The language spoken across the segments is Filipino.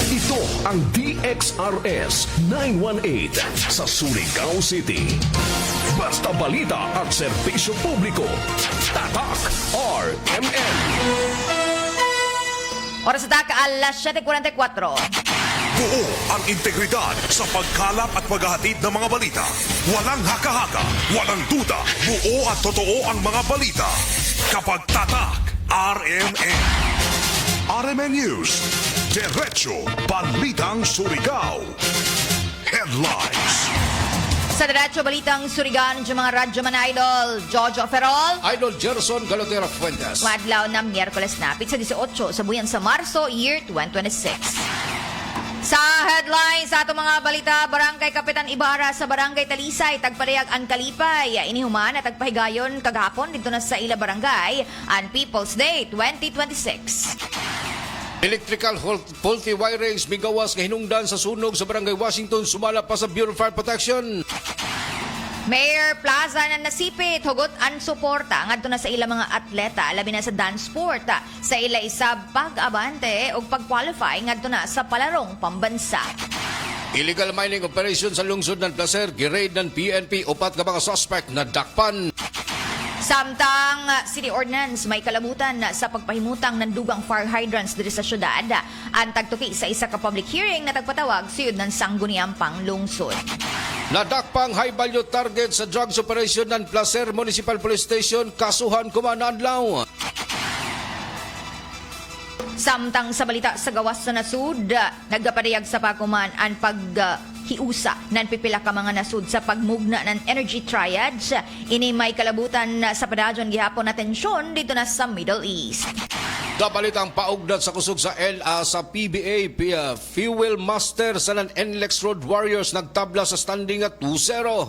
Ito ang DXRS 918 sa Surigao City. Basta balita at serbisyo publiko. Tatak RMN. Oras sa taka, alas 7:44. Buo ang integridad sa pagkalap at paghahatid ng mga balita. Walang haka-haka, walang duda. Buo at totoo ang mga balita. Kapag tatak, RMN. RMN News. Diretso Balitang Surigao. Headlines. Sa Diretso Balitang Surigao ng mga radyo man idol, Jojo Ferrol. Idol Gerson Galotera Fuentes. Madlaw na Miyerkules na, pitsa 18 sa buyan sa Marso, year 2026. Sa headlines sa atong mga balita, Barangay Kapitan Ibarra sa Barangay Talisay, tagparehag ang Kalipay, inihuman at tagpahigayon kagahapon dito na sa Ila Barangay, and People's Day 2026. Electrical faulty wirings migawas nga hinungdan sa sunog sa Barangay Washington, sumala pa sa Bureau of Fire Protection. Mayor Plaza na nasipit, hugot ang suporta ngadto na sa ila mga atleta, labi na sa dance sport, sa ila isa pag-abante o pag-qualify ngadto na sa palarong pambansa. Illegal mining operation sa lungsod ng Placer, giraid ng PNP, upat ka mga suspect na dakpan. Samtang City Ordinance may kalabutan sa pagpahimutang ng dugang fire hydrants diri sa syudad. Ang tagtuki sa isa ka public hearing na tagpatawag siyod ng sangguniang panglungsod. Nadakpang high value target sa drugs operation ng Placer Municipal Police Station, kasuhan kumanadlaw. Samtang sa balita sa gawas sa nasud, nagkapadayag sa pakuman ang paghiusa ng pipila ka mga nasud sa pagmugna ng energy triads. Ini may kalabutan sa padadyon gihapon na tensyon dito na sa Middle East. Dabalitang paugdat sa kusog sa sa PBA, Fuel Master sa NLEX Road Warriors nagtabla sa standing at 2-0.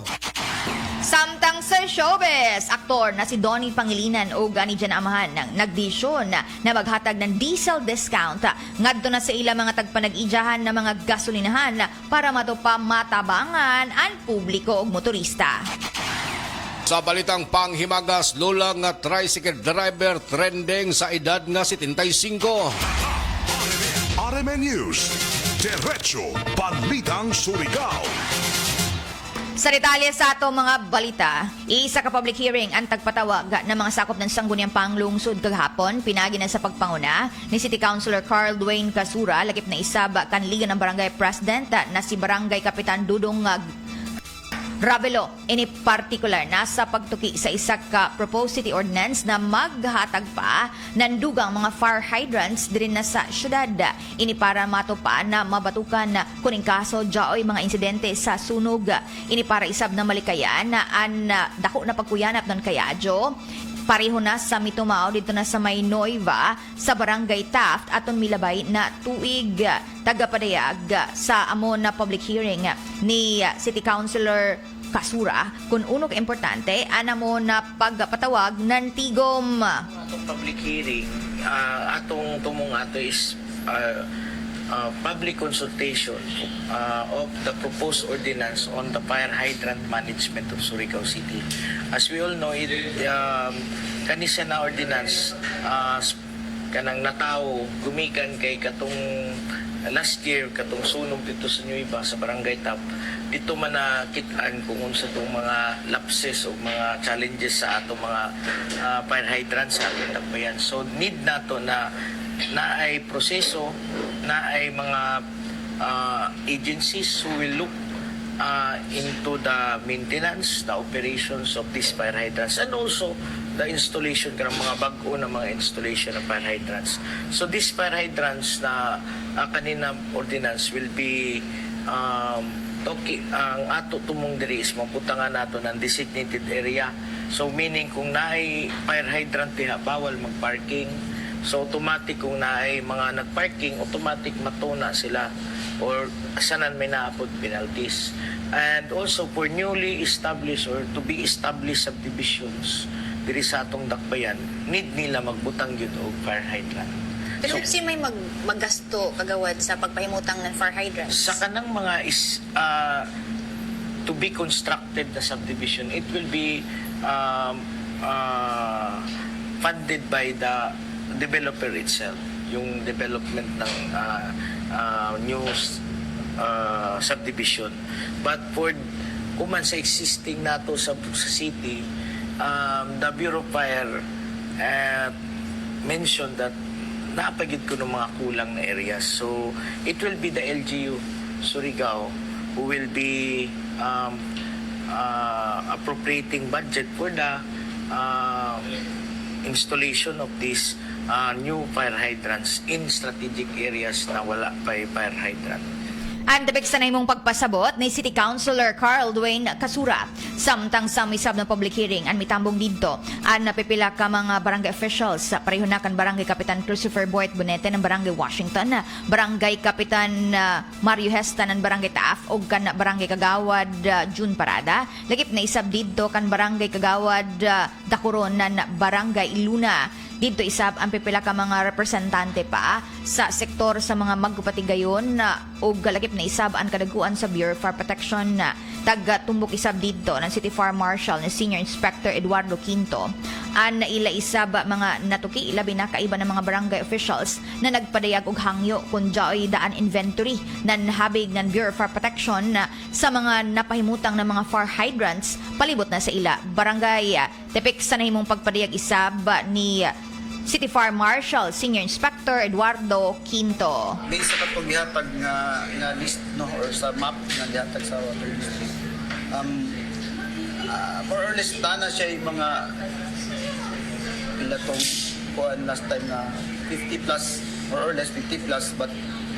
Samtang sa showbiz, aktor na si Donnie Pangilinan o gani dyan amahan ng nagdesisyon na maghatag ng diesel discount ngadto na sa ila mga tagpanag-ijahan na mga gasolinahan para matupa matabangan ang publiko o motorista. Sa balitang panghimagas, lula nga tricycle driver trending sa edad nga 75. RMN News. Diretso Balitang Surigao. Sa detalye sa ato mga balita, isa ka public hearing ang tagpatawag ng mga sakop ng sangguniang panglungsod kagahapon, pinagi na sa pagpanguna ni City Councilor Carl Dwayne Casura, lagip na isab kanligan ng barangay president na si Barangay Kapitan Dudong Ravelo, ini particular na sa pagtuki sa isa ka proposed city ordinance na maghatag pa ng dugang mga fire hydrants din na sa syudad. Ini para matupa na mabatukan kuning kaso jaoy mga insidente sa sunog. Ini para isab na malikayan na an dako na pagkuyanap ng kayadyo. Pareho na sa Mitumao dito na sa May Nueva sa Barangay Taft aton milabay na tuig. Tagapadayag sa amon na public hearing ni City Councilor Casura kung unok importante anamo na pagpatawag ng tigom. Atong public hearing, atong tumong ato is public consultation of the proposed ordinance on the fire hydrant management of Surigao City. As we all know, kanisa na ordinance kanang natao gumikan kay katong last year katong sunog dito sa Nueva sa Barangay Tap. Dito man nakitaan kung unsa tong mga lapses o mga challenges sa ato mga fire hydrants sa ating dakbayan. So need nato na ay proseso, na ay mga agencies who will look into the maintenance, the operations of these fire hydrants, and also the installation ng mga bago na mga installation ng fire hydrants. So these fire hydrants na kanina ordinance will be ang ato tumong diri is maputangan nato ng designated area. So meaning kung naay fire hydrant diha, bawal mag-parking. So automatic kung naay mga nag-parking, automatic matuna sila or sanan may naapod penalties. And also for newly established or to be established subdivisions diri sa atong dakbayan, need nila magbutang yun og fire hydrant. Pero kasi may maggasto kagawad sa pagpahimutang ng fire hydrants. Sa kanang mga to be constructed na subdivision, it will be funded by the developer itself. Yung development ng new subdivision. But for kuman sa existing nato sa city, the Bureau of Fire mentioned that napagid ko ng mga kulang na areas. So, it will be the LGU Surigao who will be appropriating budget for the installation of these new fire hydrants in strategic areas na wala pa fire hydrant. Ang tabik sa mong pagpasabot ni City Councilor Carl Dwayne Kasura. Samtang sa misab ng public hearing, ang mitambong dito, ang napipila ka mga barangay officials sa pareho na kan Barangay Kapitan Christopher Boyd Bonete ng Barangay Washington, Barangay Kapitan Mario Hesta ng Barangay Taaf o kan Barangay Kagawad June Parada. Lagip na isab dito kan Barangay Kagawad Dacuron ng Barangay Iluna. Dito isab ang pipila ka mga representante pa sa sektor sa mga magpatigayon o galagip na isab ang kadaguan sa Bureau of Fire Protection na taga-tumbok isab dito ng City Fire Marshal na Senior Inspector Eduardo Quinto. An ila isab mga natuki ilabi na kaiba ng mga barangay officials na nagpadayag og hangyo kung jaoy daan inventory nan habig ng Bureau of Fire Protection sa mga napahimutang ng mga fire hydrants palibot na sa ila barangay. Tepik sa nahimong pagpadayag isab ni City Fire Marshal Senior Inspector Eduardo Quinto. Based sa katong gihatag nga list no or sa map nga gihatag sa water district. More or less dana siya yung mga pilatong kuan last time na 50 plus, more or less 50 plus, but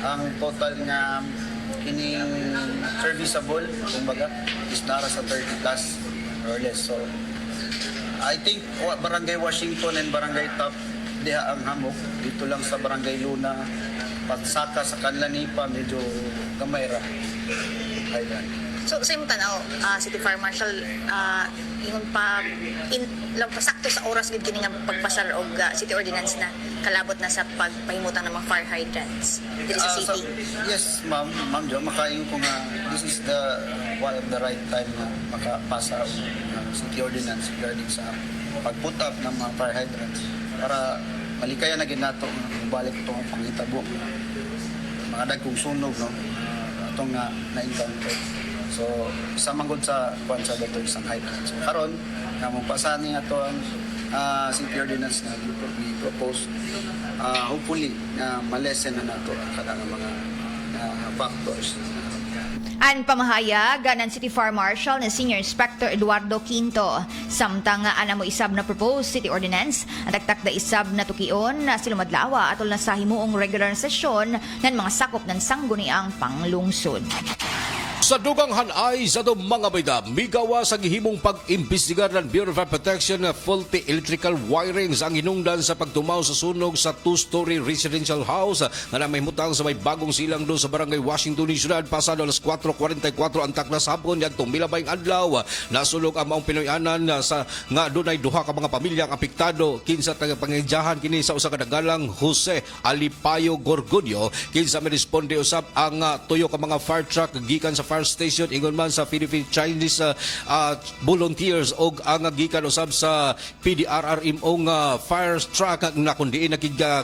ang total nga kining serviceable kumbaga is nara sa 30 plus more or less. So I think Barangay Washington and Barangay Taaf diha ang hamok. Dito lang sa Barangay Luna, pagsaka sa Kanlanipa, medyo gamay ra. Highland. So sa imong tanaw, City Fire Marshal, yung pasakto sa oras gid kini nga pagpasar og city ordinance na kalabot na sa pagpahimutan ng mga fire hydrants diri sa city. Yes, ma'am Jo, makaingon ko nga this is the one of the right time na makapasa ang city ordinance regarding sa pag-put up ng mga fire hydrants para malikayan na ginato balik itong pangitabo mga dagkong sunog no atong na-encounter. So isa man gud sa kuan sa dato isang hydrant. So karon nga mo pasahan ni ato ang city ordinance na propose hopefully malesen na nato ang kanang mga factors. Ang pamahayag ng City Fire Marshal na Senior Inspector Eduardo Quinto. Samtang mo isab na proposed city ordinance, ang taktak na isab na tukion na silumadlawa atol na sa himuong regular sesyon ng mga sakop ng sangguniang panglungsod. Sa dugang hanay sa mga bayda, migawa sa gihimong pag-imbestigar ng Bureau of Fire Protection na faulty electrical wirings ang hinungdan sa pagtumaw sa sunog sa two-story residential house na namahimutang sa may bagong silang do sa Barangay Washington Ciudad pasado alas 4:44 ang taklas hapon yadtong milabayng adlaw. Nasulog ang maong Pinoyanan sa nga dunay duha ka mga pamilyang apektado kinsa tagapangidyahan kini sa usa ka dagalang Jose Alipayo Gorgonio kinsa miresponde usab ang tuyo ka mga fire truck gikan sa fire station ingon man sa Philippine Chinese volunteers og ang gikan usab sa PDRRMO nga fire truck na kundi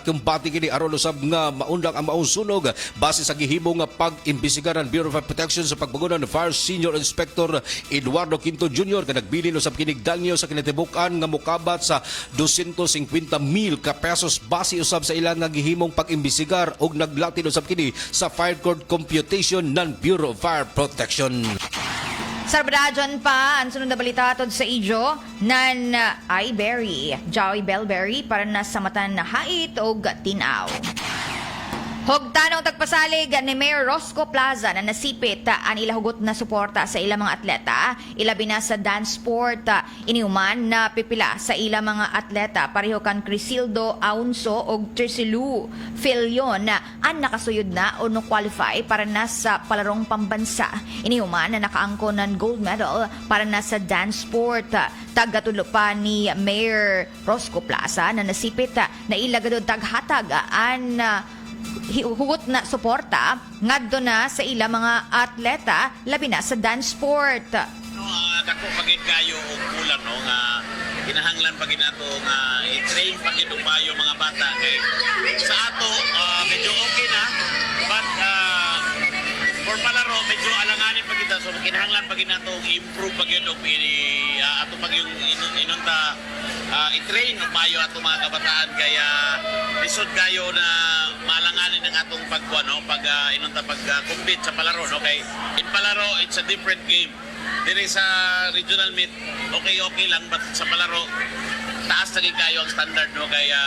kumbati kini aron usab nga maundang ang maong sunog base sa gihimong pag-imbestigar ng Bureau of Fire Protection sa pagbangunan ng Fire Senior Inspector Eduardo Quinto Jr. kanagbilin usab kinig danyo sa kinatibukan nga mokabat sa 250,000 ka pesos base usab sa ilang nga gihimong pag-imbestigar og naglatin usab kini sa fire code computation ng Bureau of Fire Protection. Sa Bradjon pa, ang sunod na balita tod sa Ijo, nan Iberry, Joey Bellberry para na sa matan na hait o tinaw. Hugtanong tagpasalig ni Mayor Rosco Plaza na nasipit ang ilahugot na suporta sa ilang mga atleta, ilabi na sa dance sport, iniuman na pipila sa ilang mga atleta pareho kan Crisildo Aunso o Tersilu Filion ang nakasuyod na o no-qualify para na sa palarong pambansa. Iniuman na nakaangko ng gold medal para na sa dance sport. Tagatulo pa ni Mayor Rosco Plaza na nasipit na ilagadod taghatag ang hugot na suporta ngadto na sa ilang mga atleta labi na sa dance sport. Dako pagid kayo og kulang no nga kinahanglan pagid nato nga i-train pagid og bayo mga bata kay sa ato medyo okay na but for palaro medyo alanganin pa kita so kinahanglan pa ginato improve pa gyud og ato pag yung inunta i-train og maayo ato mga kabataan kaya lisod kayo na malanganin ang atong inunta compete sa palaro no kay in palaro it's a different game. Diri sa regional meet okay lang but sa palaro taas na kayo ang standard no kaya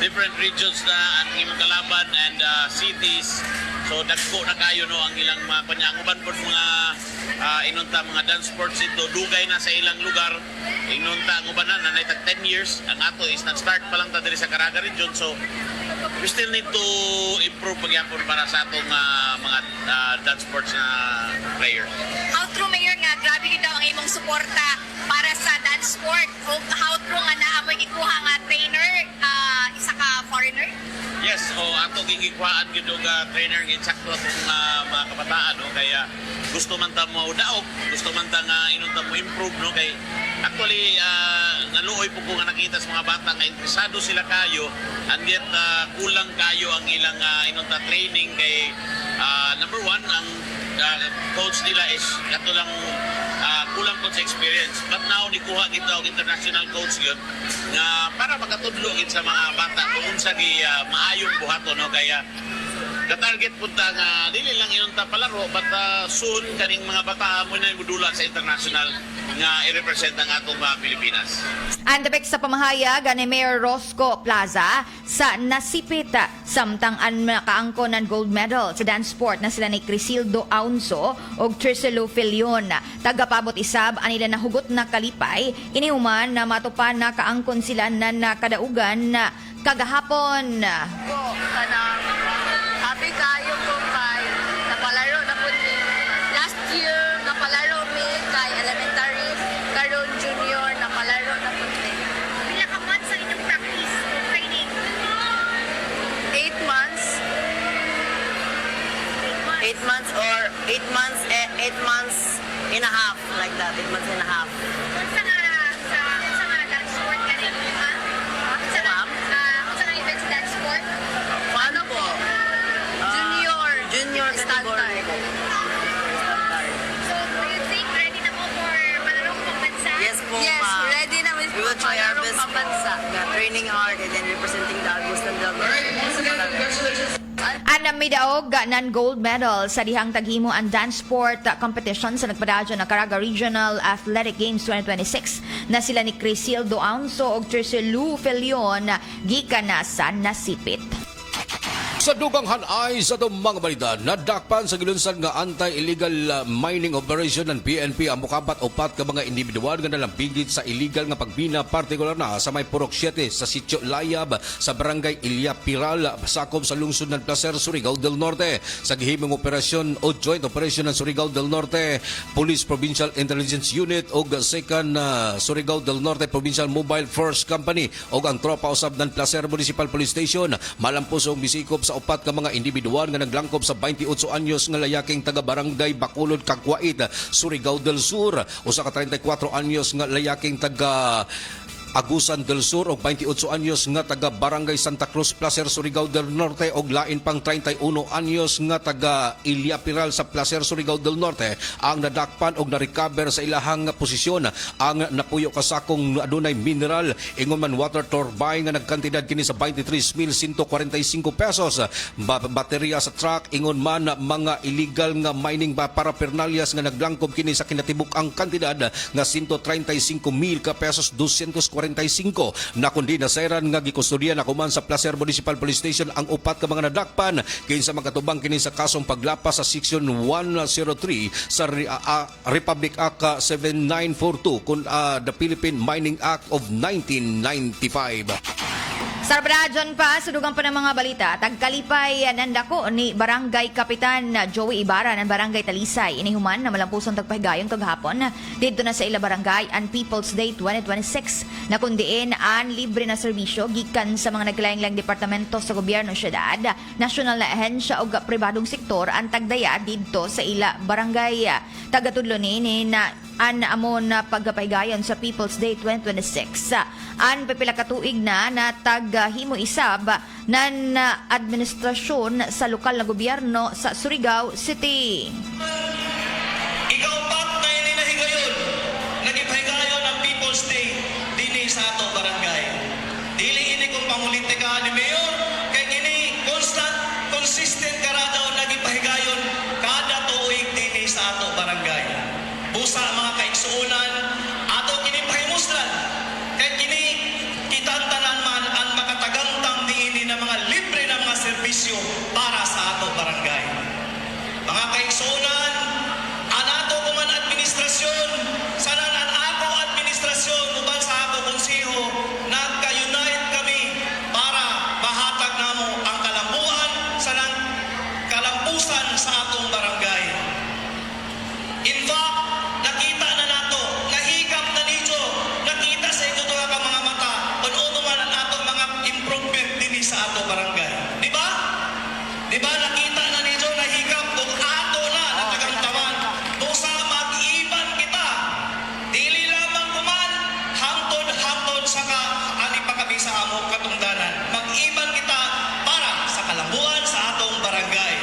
different regions na ang imong kalaban and cities so dagko na kayo no ang ilang mga panyanguban po mga inunta mga dance sports ito dugay na sa ilang lugar inunta ang ubanan na naitag 10 years ang ato is nag-start pa lang ta diri sa Caraga region so we still need to improve pagyapon para sa atong mga dance sports na players. How true, Mayor, nga grabe yun daw ang imong suporta para sa dance sport o how true nga naamoy gikuha nga trainer isa ka foreigner? Yes, ato gigikuhaan gyud og trainer gid sakto atong mga kabataan no kaya gusto man ta mo daog, gusto man ta nga inunta mo improve no kay actually naluoy po ko nga nakita sa mga bata nga interesado sila kayo and yet kulang kayo ang ilang inunta training kay number one ang coach nila is kato lang kulang po sa experience but now nikuha kita og international coach yun nga para makatudlo gid sa mga bata kung unsa gi maayong buhaton no kaya ka-target punta nga dili lang inunta palaro but soon kaning mga bata mo na modula sa international nga i-represent ang atong mga Pilipinas. Andabek sa pamahayag ni Mayor Rosco Plaza sa nasipit samtang ang nakaangko ng gold medal sa dance sport na sila ni Crisildo Aunso o Triselo Filion. Tagapabot isab anila nahugot na kalipay inihuman na matupan na kaangkon sila na nakadaugan na kagahapon. Happy kayo po kay napalaro na po ni last year napalaro mi kay elementary karon junior napalaro na po ni. Pila ka months sa inyong practice o training? 8 months. 8 months or 8 months and a half like that. 8 months and a half. Unsa nga dance sport kanin? Unsa nga event sa dance sport? Paano po? Junior category. So, do you think ready na mo for palarong pambansa? Yes po, Yes, ma'am. ready na mo We will try our best po. Yeah, training hard and then representing the Augustan del Anamidaog ng gold medal sa dihang taghimo ang dance sport competition sa nagpadadyo ng Caraga Regional Athletic Games 2026 na sila ni Crisildo Aunso o Triselo Filion gikan na sa nasipit. Sa dugang hanay sa itong mga balita, nadakpan sa gilunsan nga anti-illegal mining operation ng PNP ang mukabat upat ka mga individual nga nalampigit sa illegal nga pagbina partikular na sa may Purok 7 sa Sitio Layab sa Barangay Ilya Piral, sakop sa lungsod ng Placer, Surigao del Norte. Sa gihimong operasyon o joint operation ng Surigao del Norte, Police Provincial Intelligence Unit o 2nd Surigao del Norte Provincial Mobile Force Company o ang tropa usab ng Placer Municipal Police Station malampusong bisikop sa upat ka mga individual nga naglangkob sa 28 anyos nga layaking taga Barangay Bacolod, Caguait, Surigao del Sur, usa ka 34 anyos nga layaking taga Agusan del Sur og 28 anyos nga taga Barangay Santa Cruz, Placer, Surigao del Norte og lain pang 31 anyos nga taga Ilya Piral sa Placer, Surigao del Norte ang nadakpan og na-recover sa ilahang posisyon ang napuyo kasakong adunay mineral ingon man water turbine nga nagkantidad kini sa 23,145 pesos, baterya sa truck ingon man mga illegal nga mining paraphernalias nga naglangkob kini sa kinatibuk ang kantidad nga 135,000 ka pesos 245 na kundi nasairan nga gikustodiya na kuman sa Placer Municipal Police Station ang upat ka mga nadakpan kinsa magkatubang kini sa kasong paglapas sa Section 103 sa Republic Act 7942 kun the Philippine Mining Act of 1995. Sa Radyon pa, sa dugang pa ng mga balita, tagkalipay nandako ni Barangay Kapitan Joey Ibarra ng Barangay Talisay. Inihuman na malampusong tagpahigayong taghapon dito na sa Ila Barangay ang People's Day 2026 na kundiin ang libre na serbisyo gikan sa mga naglaing-laing departamento sa gobyerno, syudad, nasyonal na ahensya o pribadong sektor ang tagdaya dito sa Ila Barangay. Tagatudlo ni na an amon na pagpaygayon sa People's Day 2026. An pipila ka tuig na taghimo isab nan administrasyon sa lokal na gobyerno sa Surigao City. Ikaw pat na ininahigayon, nagipahigayon ang People's Day dini sa ato barangay. Dili ini kung pangulitika ni Mayor, kay ini consistent kara daw nagipahigayon kada tuig dini sa ato barangay. Busa mga kaigsuunan, ato kini pahimuslan, kay kini kitang tanan man ang makatagantang diini na mga libre na mga serbisyo para sa ato barangay. Mga kaigsuunan, anato kuman administrasyon, sana ang ako administrasyon uban sa ako konseho, nagka-unite kami para mahatag namo ang kalambuan sa nang kalampusan sa atong barangay. In fact, nakita na nato, nahikap na nito, nakita sa ito ka mga mata, kung man ang atong mga improvement din sa ato barangay. Di ba? Di ba nakita na nito, nahikap kung ato na natagamtaman. Busa mag-iban kita. Dili lamang kuman, hangtod sa ani pakabisa amo katungdanan. Mag-iban kita para sa kalambuan sa atong barangay.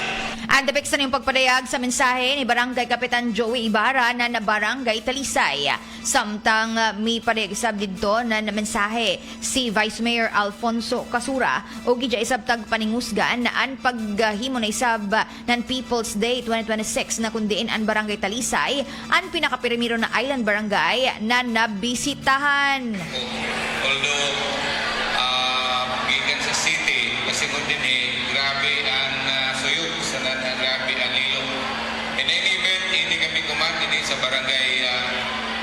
Andapek sa niyong pagpadayag sa mensahe ni Barangay Kapitan Joey Ibarra na Barangay Talisay. Samtang may padayag isab dito na mensahe si Vice Mayor Alfonso Casura o gidya isab tag paningusgan na an paghimo na isab ng People's Day 2026 na kundiin an Barangay Talisay an pinakapirimiro na island barangay na nabisitahan. Although gikan sa city kasi kung din grabe ang suyod sa grabe ang ilog. In any event, hindi kami kumain sa barangay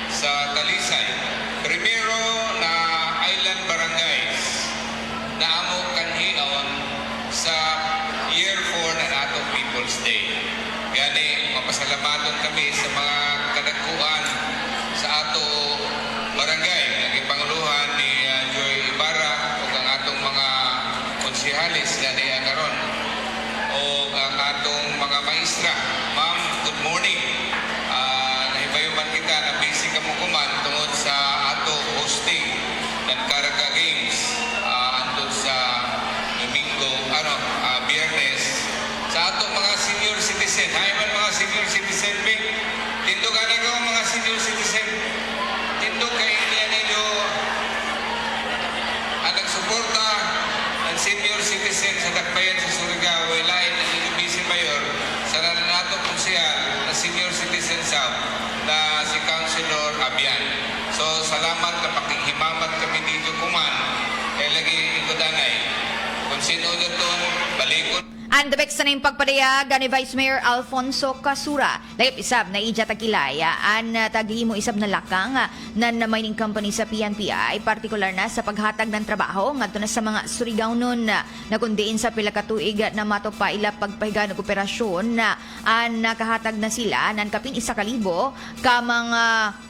sa Talisay. Primero na island barangays na amo kanhion sa year 4 na nato People's Day. Gani, mapasalamaton kami sa mga kadagkuan sa ato barangay. Nagipanguluhan ni Joy Ibarra o ang atong mga konsihalis gani karon o ang atong mga maestra. Ma'am, good morning. Nahibayuman kita na busy ka mo kuman tungod sa ato hosting ng Caraga Games andun sa Domingo, Biyernes sa ato mga senior citizen. Hay man mga senior citizen, tindog ka na mga senior citizen. Tindog kay ninyo ang nagsuporta ng senior citizen sa Dakbayan sa Surigao. Lain na Vice Mayor sa nato konsehal na senior citizen na si Councilor Abian. So salamat na pakinghimamat kami dito kuman kaya lagi ikudanay kung sino dito balikod. Andabek sa niyong pagpadayag ni Vice Mayor Alfonso Casura. Lagip isab na ija takilaya an taghimo isab na lakang na mining company sa PNPI, partikular na sa paghatag ng trabaho ngadto na sa mga Surigao-non na kundiin sa pila ka tuig na matupa ila pagpahiga ng operasyon na nakahatag na sila ng kapin 1,000 ka mga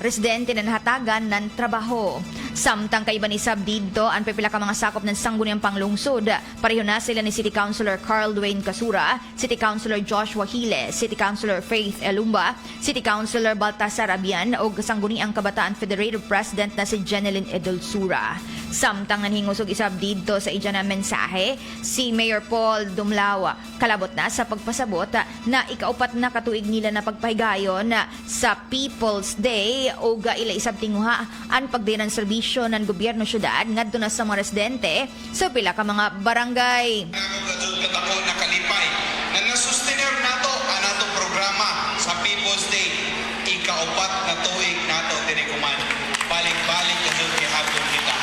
residente na nahatagan ng trabaho. Samtang kaiban isab dito ang pipila ka mga sakop ng sangguniang panglungsod. Pareho na sila ni City Councilor Carl Dwayne Casura, City Councilor Joshua Hile, City Councilor Faith Elumba, City Councilor Baltasar Abian o Sangguniang Kabataan Federative President na si Jeneline Edulsura. Samtang nanhingusog isab dito sa ija na mensahe si Mayor Paul Dumlawa kalabot na sa pagpasabot na ikaupat na katuig nila na pagpahigayon sa People's Day o ila isab tinguha ang pagdiran serbisyo ng gobyerno syudad ngadto na sa mga residente sa pila ka mga barangay. Katako nakalipay na nasustener nato ang atong programa sa People's Day. Ikaupat na tuig nato tinikuman. Balik-balik na doon kihapon kita.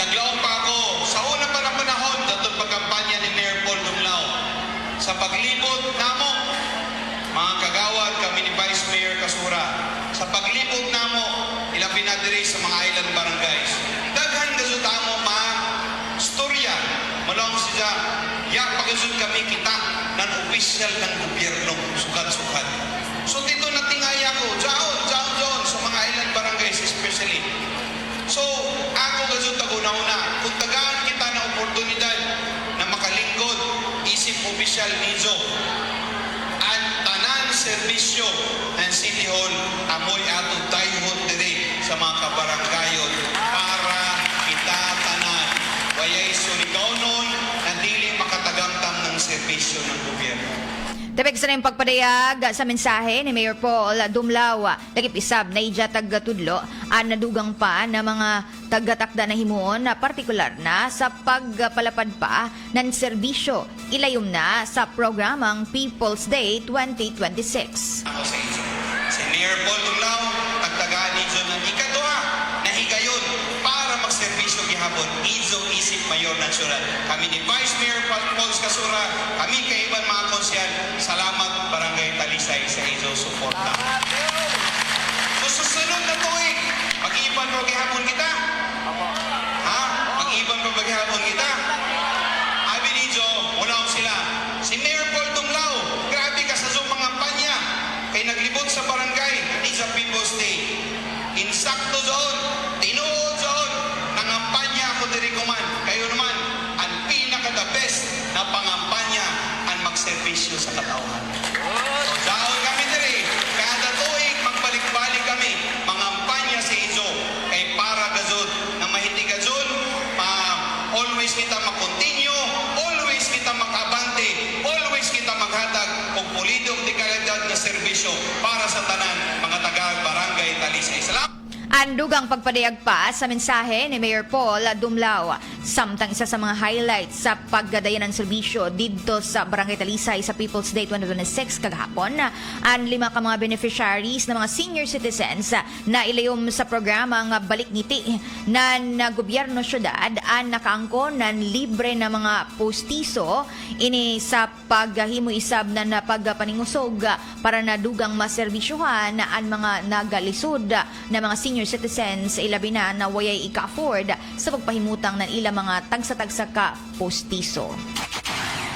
Naglaong pa ako sa una pa na panahon datong pagkampanya ni Mayor Paul Dumlao sa paglibot namo mga kagawad kami ni Vice Mayor Casura sa paglibot namo ilang pinadiri sa mga island barangays. Daghan gasud amo storya malong siya pagkasud kami kita ng opisyal ng gobyerno sukat-sukat. So dito natingaya ko jaon sa mga island barangays especially. So ako gasud taguna-una kung tagaan kita ng oportunidad na makalingkod isip opisyal nizo at tanan serbisyo ng City Hall amoy ato dayhon diri sa mga kabaranggayon para kita tanan wayay surigawnon na dili makatagamtam ng serbisyo ng gobyerno. Tapos sa rin pagpadayag sa mensahe ni Mayor Paul Dumlao, lagip isab na ija tagatudlo ang nadugang pa na mga tagatakda na himuon na partikular na sa pagpalapad pa ng serbisyo ilayom na sa programang People's Day 2026. Ako sa inyo. Si Mayor Paul Dumlao, tagtagaan ni John ng ikaduha na higayon para magserbisyo gihapon. Izo isip Mayor Nacional. Kami ni Vice Mayor Paul Kasura, kami kay iban mga konsyal. Salamat Barangay Talisay sa izo suporta. So susunod na tuig, mag-iban ko gihapon kita? Ha? Mag-iban ko gihapon kita? Abi ni Jo, wala sila. Si Mayor Paul Dumlao, grabe ka sa mga panya. Kay naglibot sa barangay, di sa People's Day. Insakto doon, tinuod doon, nangampanya ako diri kuman. Kayo naman, ang pinaka-the best na pangampanya ang magserbisyo sa katauhan. So, dahil kami diri, kada tuig magbalik-balik kami, mangampanya sa izo, kay para gazon, na mahiti gazon, always kita mag-continue, always kita mag-abante, always kita maghatag og pulidong di kalidad na serbisyo para sa tanan mga taga-barangay Talisay. Salamat! Andugang pagpadayag pa sa mensahe ni Mayor Paul Dumlao, samtang isa sa mga highlights sa pagdadayan ng serbisyo dito sa Barangay Talisay sa People's Day 2026 kagahapon, ang 5 ka mga beneficiaries na mga senior citizens na ilayom sa programang Balik Ngiti na gobyerno syudad ang nakaangko ng libre na mga postiso ini sa paghimo isab na pagpaningusog para nadugang maserbisyuhan ang mga nagalisod na mga senior citizens ilabi na wayay ika-afford sa pagpahimutang ng ilang mga tagsa-tagsa ka postiso.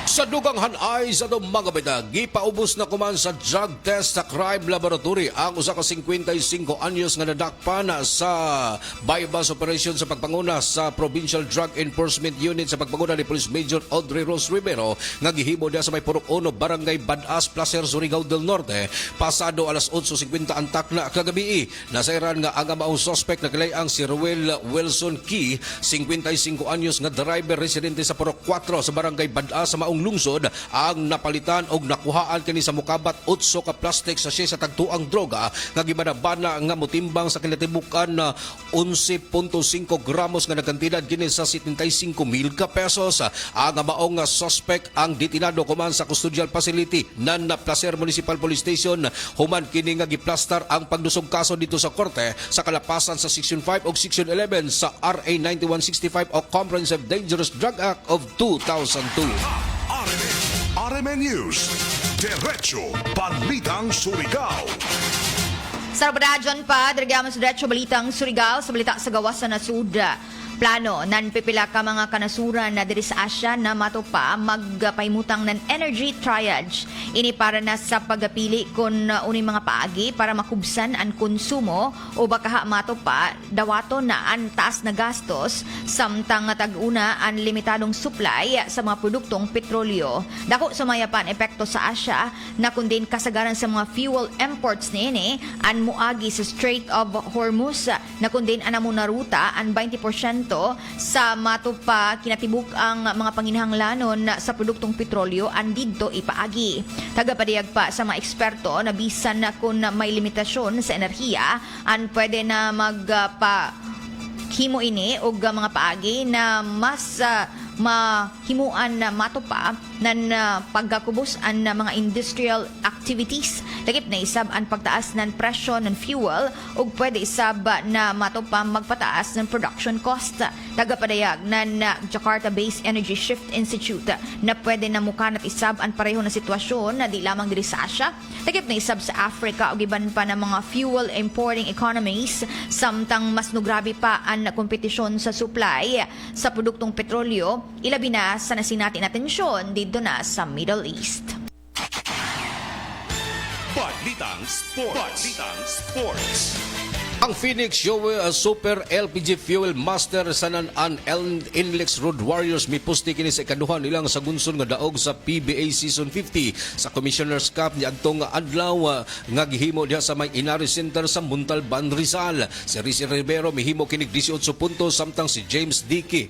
Sa dugang hanay sa itong mga bida, gipaubos na kuman sa drug test sa crime laboratory ang usa ka 55 anyos nga nadakpan sa bypass operation sa pagpanguna sa Provincial Drug Enforcement Unit sa pagpanguna ni Police Major Audrey Rose Rivero nga gihimo diha sa may Purok 1 Barangay Badas, Placer, Surigao del Norte pasado alas 8:50 antak na kagabi. Nasairan nga ang amaong suspect na kilayang si Ruel Wilson Key, 55 anyos nga driver residente sa Purok 4 sa Barangay Badas sa maong lungsod ang napalitan og nakuhaan kini sa mukabat 8 ka plastic sachet sa tagtuang droga nga gibanabana nga motimbang sa kinatibukan na 11.5 gramos nga nagkantidad kini sa 75,000 ka pesos. Ang maong suspect ang detinado kuman sa custodial facility nan na Placer Municipal Police Station human kini nga giplastar ang pagdusog kaso dito sa korte sa kalapasan sa Section 5 ug Section 11 sa RA 9165 o Comprehensive Dangerous Drug Act of 2002. RMN News, Diretso Balitang Surigao. Sa Radyon pa, dirigyaman sa Diretso Balitang Surigao sa balita sa gawas sa nasud. Plano nan pipila ka mga kanasuran na diri sa Asya na matupa magpaymutang ng energy triage. Ini para na sa pagapili kung uni mga paagi para makubsan ang konsumo o baka matupa dawato na ang taas na gastos samtang tag-una ang limitadong supply sa mga produktong petrolyo. Dako sumayapan epekto sa Asya na kundin kasagaran sa mga fuel imports niini ang muagi sa Strait of Hormuz na kundin anamo na ruta ang 20% sa matupa kinatibuk ang mga panginahanglanon sa produktong petrolyo andidto ipaagi. Tagapadiyag pa sa mga eksperto na bisan na kung may limitasyon sa enerhiya an pwede na himo ini og mga paagi na mas mahimuan na matupa ng pagkakubos ang mga industrial activities. Lagip na isab ang pagtaas ng presyo ng fuel o pwede isab na matupa magpataas ng production cost. Tagapadayag ng Jakarta-based Energy Shift Institute na pwede na mukanat isab ang pareho na sitwasyon na di lamang diri sa Asya. Lagip na isab sa Africa o giban pa ng mga fuel importing economies samtang mas nugrabe pa ang kompetisyon sa supply sa produktong petrolyo ilabi na sa nasinatin atensyon dito na sa Middle East. Balitang Sports. Ang Phoenix Super LPG Fuel Master sa nan-an NLEX Road Warriors mipusti kini sa ikaduha nilang sagunson nga daog sa PBA Season 50 sa Commissioner's Cup ni adtong adlaw nga gihimo diha sa may Inari Center sa Montalban, Rizal. Si Rizzy Rivero mihimo kinig 18 puntos samtang si James Dickey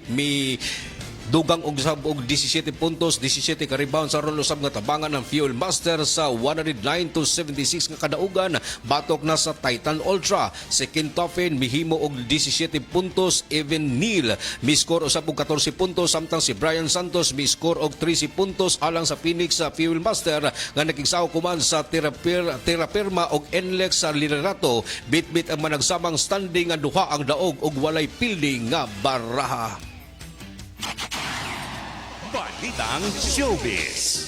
dugang og 17 puntos, 17 ka rebound sa ron usab nga tabangan ng Fuel Master sa 109-76 nga kadaugan batok na sa Titan Ultra. Si Kintoffin mihimo og 17 puntos, Evan Neal mi-score usab og 14 puntos samtang si Brian Santos mi-score og 13 puntos alang sa Phoenix sa Fuel Master nga nakigsaw kuman sa Terraperma og NLEX sa liderato. Bit-bit ang managsamang standing nga duha ang daog og walay fielding nga baraha. Balitang Showbiz.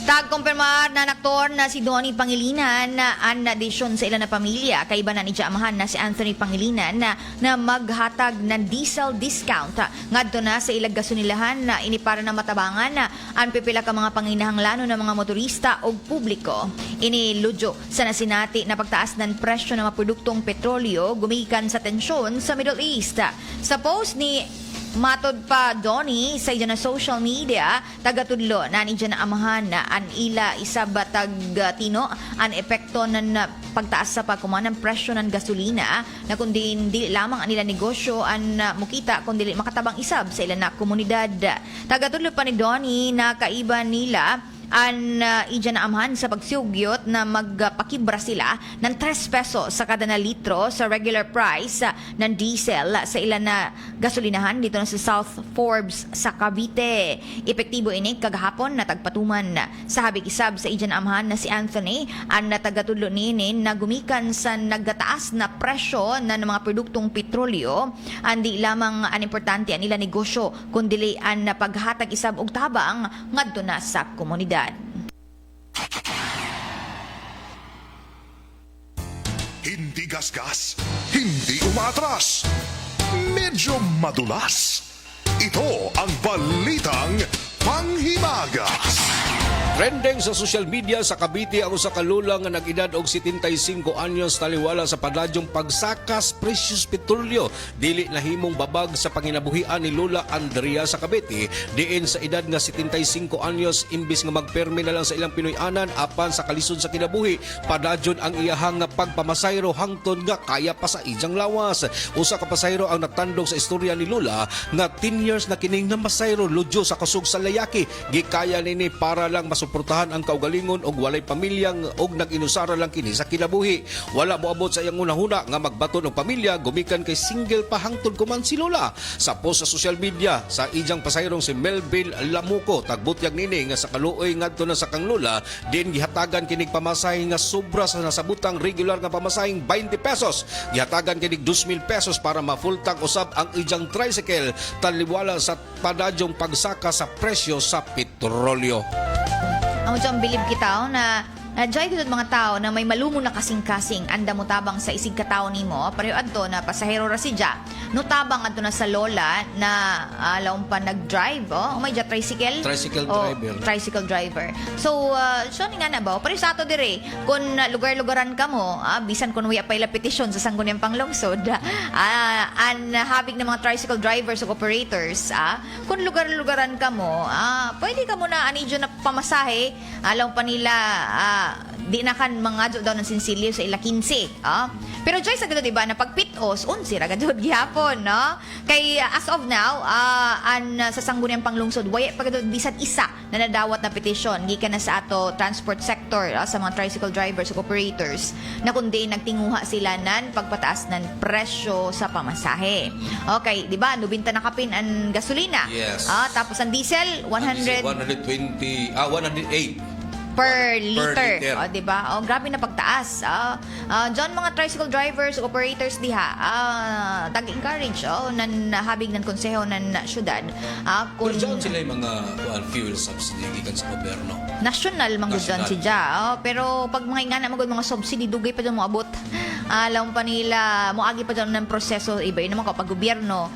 Tag-kumpirmar na aktor na si Donnie Pangilinan na an addition sa ilan na pamilya. Kaiba na ni amahan na si Anthony Pangilinan na maghatag ng diesel discount. Ngadto na sa ilag gasunilahan na ini para na matabangan na ang pipila ka mga panginahanglanon ng mga motorista o publiko. Ini ludyo sa nasinati na pagtaas ng presyo ng mga produktong petrolyo gumikan sa tensyon sa Middle East. Sa post ni matod pa Donnie sa ija na social media, tagatudlo na ni na amahan na an ila isabatag tino an epekto ng pagtaas sa pagkuman ng presyo ng gasolina na kundi hindi lamang ang nila negosyo an mukita kundi makatabang isab sa ilan na komunidad. Tagatudlo pa ni Donnie na kaiba nila an ija na amahan sa pagsugyot na magpakibra sila ng 3 peso sa kada na litro sa regular price ng diesel sa ilan na gasolinahan dito na sa South Forbes sa Cavite. Epektibo ini kagahapon na tagpatuman sa habig isab sa ija na amahan na si Anthony ang natagatudlo nini na gumikan sa nagataas na presyo na ng mga produktong petrolyo. Andi lamang ang importante ang nila negosyo kundi ang paghatag isab og tabang ngadto na sa komunidad. Hindi gasgas, hindi umatras, medyo madulas. Ito ang Balitang Panghimagas. Trending sa social media sa Cavite ang usa ka lula nga nag-edad og 75 anyos taliwala sa padadyong pagsakas precious petrolyo dili nahimong babag sa panginabuhian ni Lola Andrea sa Cavite diin sa edad nga 75 anyos imbis nga magpermi na lang sa ilang Pinoy-anan apan sa kalisod sa kinabuhi padadyon ang iyahang pagpamasayro hangtod nga kaya pa sa ijang lawas. Usa ka pasayro ang natandog sa istorya ni Lola nga 10 years na kining namasayro ludyo sa kusog sa layaki gikaya nini para lang masuportahan ang kaugalingon og walay pamilyang og nag-inusara lang kini sa kinabuhi. Wala moabot sa iyang unahuna nga magbaton og pamilya gumikan kay single pa hangtod kuman si Lola. Sa post sa social media sa ijang pasayrong si Melville Lamuco tagbutyag nini nga sa kaluoy ngadto na sa kang Lola din gihatagan kinig pamasahe nga sobra sa nasabutang regular nga pamasaheng 20 pesos. Gihatagan kinig 2,000 pesos para ma-full tank usab ang ijang tricycle taliwala sa padadyong pagsaka sa presyo sa petrolyo. Ang utang bilib kita na Jay gud mga tao na may malumo na kasing-kasing anda mo tabang sa isig katao nimo pareho adto na pasahero ra si Ja no tabang adto na sa lola na laom pa nag-drive may ja tricycle driver so ni nga na ba pareho sa ato dire kun lugar-lugaran ka mo bisan kun waya pa ila petisyon sa sangguniang panglungsod an habig ng mga tricycle drivers o operators kun lugar-lugaran ka mo pwede ka mo na anidyo na pamasahe laom pa nila di na kan mga daw ng sinsilyo sa ila 15. Pero Joy sa gano'n diba na pagpitos, unsi ra gadod gihapon, no? Kay as of now, sa sangguniang panglungsod, waya pa gadod bisan isa na nadawat na petisyon gikan na sa ato transport sector sa mga tricycle drivers o operators na kundi nagtinguha sila nan pagpataas ng presyo sa pamasahe. Okay, di ba? 90 na kapin ang gasolina. Yes. Tapos ang diesel 108 per liter. Di ba? Grabe na pagtaas. Diyan mga tricycle drivers, operators diha, tag-encourage nan habig ng konseho ng syudad. Kung diyan sila yung mga fuel subsidy gikan sa gobyerno. National manggod dyan si Ja. Pero pag mga ingana magod mga subsidy, dugay pa dyan mo abot. alam pa nila, moagi pa dyan ng proseso, iba yun naman kapag gobyerno,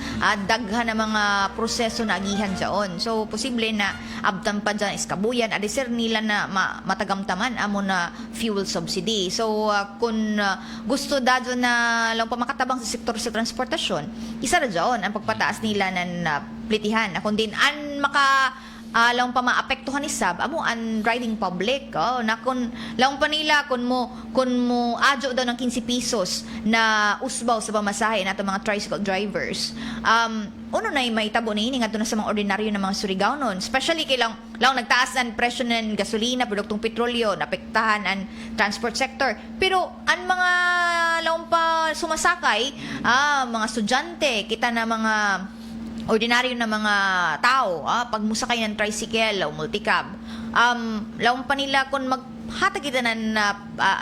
daghan na mga proseso na agihan dyan. So, posible na abtan pa dyan iskabuyan, adisir nila na matagamtaman amo na fuel subsidy. So, kung gusto dadyo na lang pa makatabang sa sektor sa transportasyon, isa na dyan ang pagpataas nila ng plitihan. Kung din, lang pa maapektuhan ni sab amo ang riding public na kung lang pa nila kung mo adyo daw ng 15 pesos na usbaw sa pamasahe nato mga tricycle drivers uno na may tabo na ini ngadto na sa mga ordinaryo ng mga Surigao-non, especially kay lang nagtaas ang presyo ng gasolina, produktong petrolyo, napektahan ang transport sector, pero ang mga lang pa sumasakay mga estudyante, kita na mga ordinaryo na mga tao, pag musakay ng tricycle o multicab, laong pa nila kung maghatag kita ng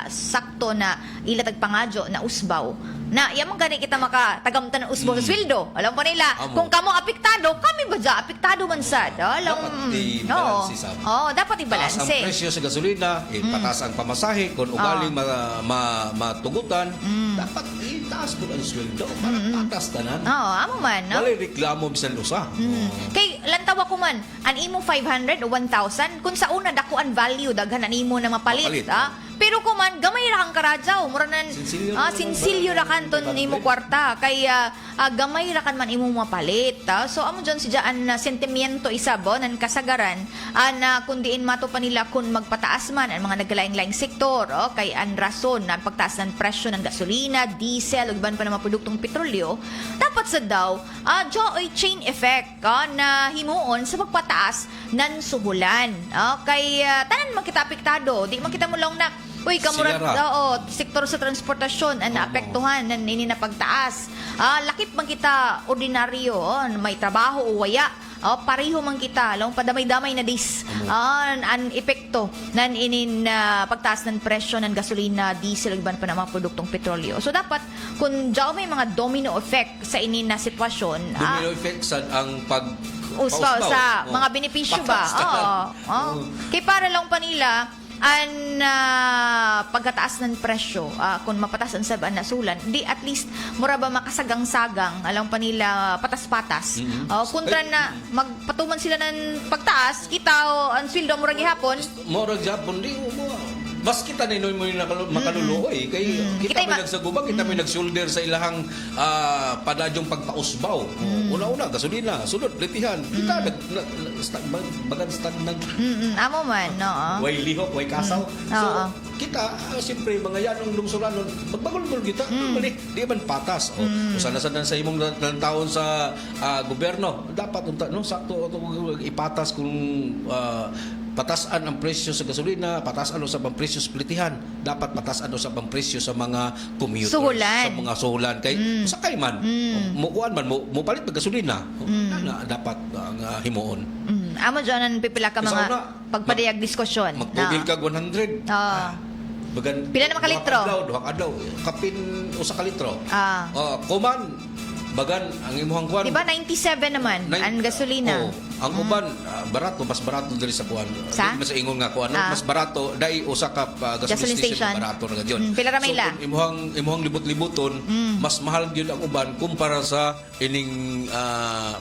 sakto na ilatag pangadyo na usbaw, na yamang gani kita makatagamtan ng usbaw sa sweldo. Alam pa nila, kung kamo apektado, kami ba dyan? Apektado man sad. Dapat i-balansi sa dapat i-balansi. Taas ang presyo sa gasolina, pataas ang pamasahe, kung ugaling matugutan, dapat itaas po ang sweldo para patas tanan. Amo man, no? Walay reklamo bisan usa. Kay lantawa ko man, an imo 500 o 1,000, kung sa una dako ang value, daghan an imo na mapalit. Pero kung man, gamay ra kang karadyaw, mura nan, sinsilyo ra kanton imo kwarta, kaya gamay ra kan man imo mapalit. So, amo dyan si dyan na sentimiento isabo, nan kasagaran, na kung diin mato pa nila kung magpataas man ang mga naglaing-laing sektor, kay ang rason na pagtaas ng presyo ng gasolina, diesel, ugban pa ng mga produktong petrolyo, dapat sa daw, dyan chain effect na himuon sa pagpataas ng suhulan. Kay tanan makita apektado, di makita mo lang na uy, kamurad sektor sa transportasyon ang naapektuhan ng ini na pagtaas. Lakip man kita ordinaryo, may trabaho o waya. Pareho man kita, lang padamay-damay na ang epekto ng inin pagtaas ng presyo ng gasolina, diesel, iban pa ng mga produktong petrolyo. So dapat, kung diyaw may mga domino effect sa inin na sitwasyon, domino effect sa ang uspaw sa mga benepisyo ba? Kaya para lang pa nila, ang pagkataas ng presyo, kung mapataas ang saban na sulan, di at least mura ba makasagang-sagang, alam pa nila patas-patas. Kontra na magpatuman sila ng pagtaas, kita ang sweldo mura gihapon. Mura gihapon, di mo. Mas kita ninoy mo yung makaluluoy. Kay kita may nagsagubag, kita may nagsulder sa ilahang padadyong pagpausbaw. Una-una, gasolina, sunod, litihan. Kita bagan stagnant. Amo man, no? Way lihok, way kasaw. So, kita, siyempre, mga yanong lungsuranon, magbagol-gol kita. Di man patas. Sana-sana sa imong taon sa gobyerno, dapat, sakto, ipatas kung patasan ang presyo sa gasolina, patasan sa presyo sa plitihan, dapat patasan sa presyo sa mga commuters, sa mga suhulan. Kay sakay man, mukuan man, mupalit ng gasolina, dapat ang himuon. Amo dyan ang pipila ka mga pagpadayag diskusyon. Magpugil ka 100. Bagan, pila na makalitro? Duhang adlaw. Kapin usa ka litro. Kuman, bagan ang imuhang kuan. Diba 97 naman ang gasolina? Ang uban barato, mas barato diri sa kuan. Di mas ingon nga kuan, mas barato dai usa ka gasoline station barato ra gyon. Pila ra may la? So imuhang libot-libuton, mas mahal gyud ang uban kumpara sa ining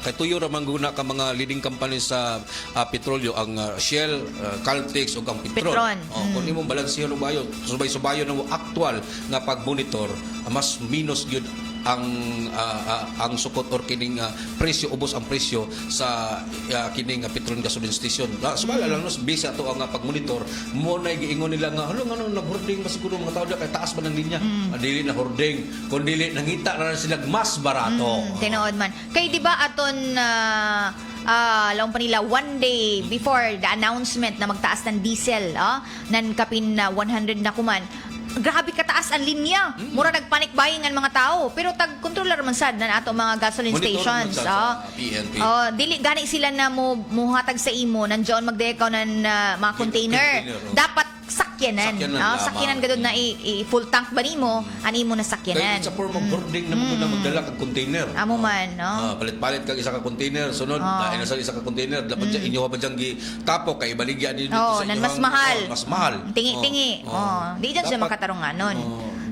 kay tuyo ra mangguna ka mga leading company sa petrolyo, ang Shell, Caltex ug ang Petron. Kung imong balansehan og bayo, subay-subayon ng actual nga pag-monitor, mas minus gyud ang sukot or kining presyo, ubos ang presyo sa kining Petron gasoline station. Sumala lang bisa ato ang pag-monitor mo na giingon nila nga naghording ba siguro mga tao kay taas ba ng linya. Dili na hording, kun dili nangita na sila mas barato. Tinuod man. Kay di ba aton laong pa nila one day before the announcement na magtaas ng diesel, nan kapin 100 na kuman, grabe kataas ang linya. Mura nagpanic buying ang mga tao. Pero tag-controller man sad na ato mga gasoline stations. PNP. Dili gani sila na muhatag sa imo. Nandiyon magdekaw ng mga container. Dapat sakyanan. Sakyanan gadod na i-full tank ba nimo? Ani mo na sakyanan. Kaya sa form of boarding na mo na magdala kag container. Amo man, no? Palit-palit kag isa ka container. Sunod, dahil na sa isa ka container. Dapat dyan, inyo pa dyan tapok kay ibaligya din dito sa nan mas mahal. Mas mahal. Tingi-tingi. Di dyan siya makatarungan nun.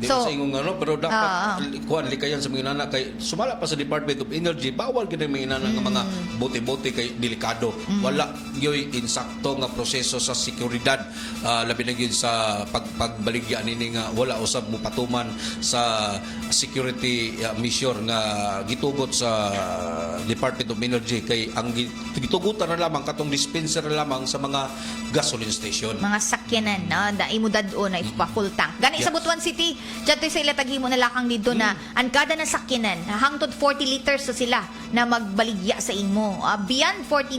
Di So, so, sa ingong ano, pero dapat kuan likayan sa mga inana kay sumala pa sa Department of Energy, bawal gid mga inana nga mga bote-bote kay delikado. Wala gyoy insakto nga proseso sa seguridad, labi na gyud sa pagbaligya nini nga wala usab mo patuman sa security mission nga gitugot sa Department of Energy kay ang gitugutan na lamang katong dispenser na lamang sa mga gasoline station. mga sakyanan na imo dadon na ipa full tank. Gani sa Butuan City, dito sa ila taghimo na lakang dito na ang kada na sakyanan hangtod 40 liters sa sila na magbaligya sa imo. Beyond 40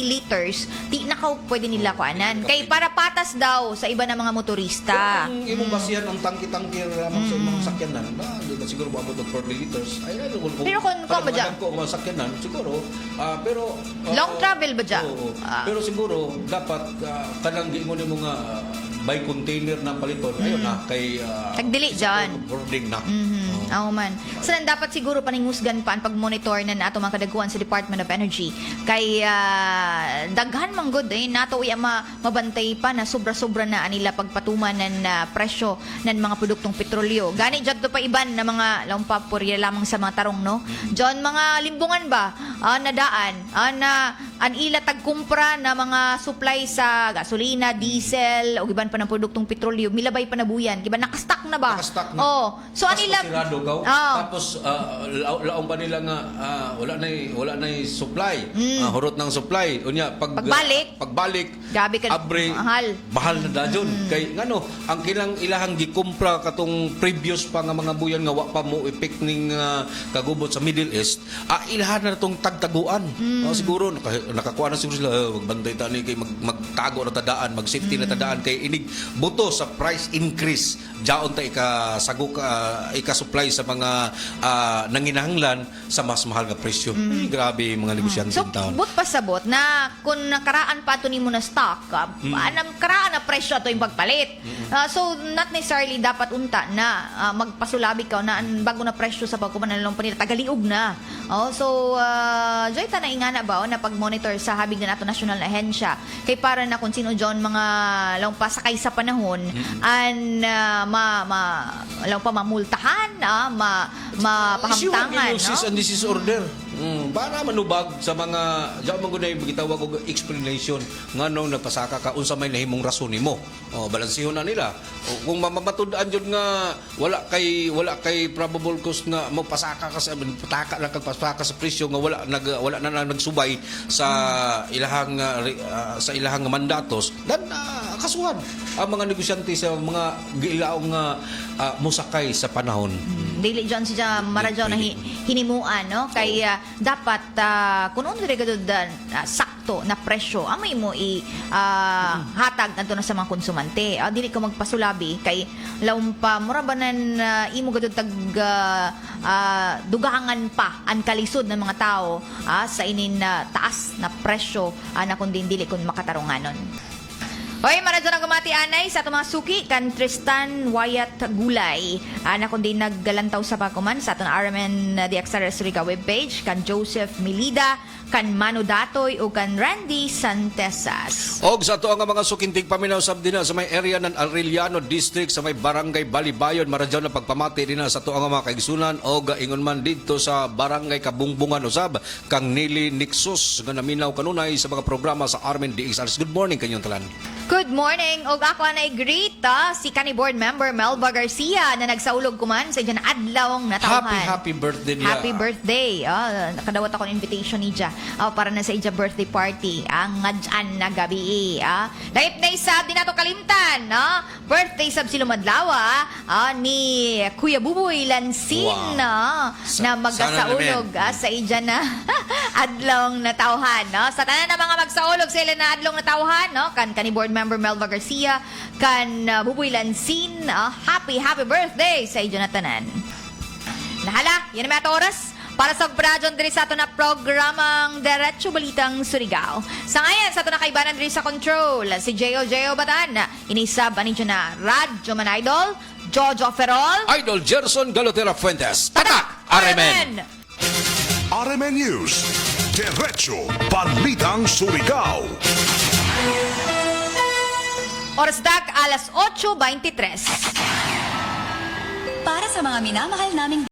liters, di na ka pwede nila kuanan. Kay para patas daw sa iba na mga motorista. Kung imong basihan ang tangki-tangki lamang sa imong sakyanan, di ba siguro maabot og 40 liters. Ay ano kung Pero kung ba dyan? ko mga sakyanan siguro, pero Long travel ba dyan? Oo. Pero siguro dapat kanang giingon nimo nga by container na paliton. Ayun na kay Tagdili dyan. boarding na. Oo man. So, dapat siguro paningusgan pa ang pag-monitor na ato mga kadaguan sa Department of Energy. Kay daghan man good nato iya mabantay pa na sobra-sobra na anila pagpatuman ng presyo ng mga produktong petrolyo. Gani jud to pa iban na mga lampapurya lamang sa mga tarong no. John mga limbungan ba nadaan na an ila tagkumpra na mga supply sa gasolina, diesel o iban pa ng produktong petrolyo, milabay pa na buyan. Kiba nakastock na ba? Nakastock na. Oh. So Tapos anila pasirado gaw. Tapos laong pa nila nga wala na supply. Hurot ng supply. Unya pagbalik gabi ka mahal na dajon. Kay ngano ang kilang ilahang gikumpra katong previous pa nga mga buyan nga wa pa mo effect ning kagubot sa Middle East, ilahan na tong tagtaguan. Siguro nakakuha na siguro sila magbantay tani kay magtago na tadaan, mag-safety na tadaan kay inig buto sa price increase jaon ta ika-supply sa mga nanginahanglan sa mas mahal nga presyo. Grabe mga negosyante So, taon. but pasabot na kung nakaraan pa ito ni mo na stock, anang karaan na presyo ito yung pagpalit. So, not necessarily dapat unta na magpasulabi ka na ang bago na presyo sa pagkumanalong panila, tagaliog na. So, joy ta na ingana ba na pag-monitor sa habig na nato national ahensya. Kay para na kung sino John mga lang pasakay sa panahon, mamultahan, mapahamtangan. Cease and desist order. Para manubag sa mga diyan mo gunay gitawag og explanation nganong nagpasaka ka unsa may nahimong rason nimo. Balansihon na nila. Kung mamatud-an jud nga wala kay probable cause nga magpasaka ka sa pataka lang kag pasaka sa presyo nga wala na nagsubay sa ilahang mandatos, dan kasuhan ang mga negosyante sa mga gilaong musakay sa panahon. Dili John siya maradyo na hinimuan no kay dapat kun unsa regado sakto na presyo amay mo hatag adto na sa mga konsumante. Dili ka magpasulabi kay lawom pa mura banan imo gadud tag dugangan pa ang kalisod ng mga tao sa inin taas na presyo na kun dili kun makatarunganon. Hoy, maradyo na gumati anay sa itong mga suki kan Tristan Wyatt Gulay. Na kundi naggalantaw sa pakuman sa itong RMN DXR Surigao webpage kan Joseph Milida, kan Mano Datoy o kan Randy Santesas. Og sa ato ang mga sukintig paminaw sab din sa may area ng Arellano District sa may Barangay Balibayon, maradyo na pagpamati din sa ato ang mga kaigsunan og ingon man dito sa Barangay Kabungbungan usab kang Nili Nixos nga naminaw kanunay sa mga programa sa RMN DXR. Good morning kanyong talan. Good morning. Og ako na i-greet si Kani Board Member Melba Garcia na nagsaulog kuman sa dyan adlawng natawhan. Happy birthday niya. Happy birthday. Nakadawat ako ng invitation ni Ija para na sa ija birthday party. Ang ngadyan na gabi. Dahil na isab din nato kalimtan. Birthday sab sila madlawa ni Kuya Buboy Lansin na magsaulog sa ija na adlawng natawhan. Sa tanan na mga magsaulog sila na adlawng natawhan. Kan Kani Board Member Melba Garcia, kan Buboy Lansin, happy birthday sa iyo na tanan. Nahala, yan ang mga oras para sa Pradyon diri sa ato na programang Diretso Balitang Surigao. Sa ngayon, sa ato na kaibanan diri sa control, si J.O. Batan, inisab anin na Radyo Man Idol, Jojo Ferrol, Idol Gerson Galotera Fuentes. Tatak! RMN! RMN News. Diretso Balitang Surigao. Oras dag, alas 8:23. sa mga minamahal naming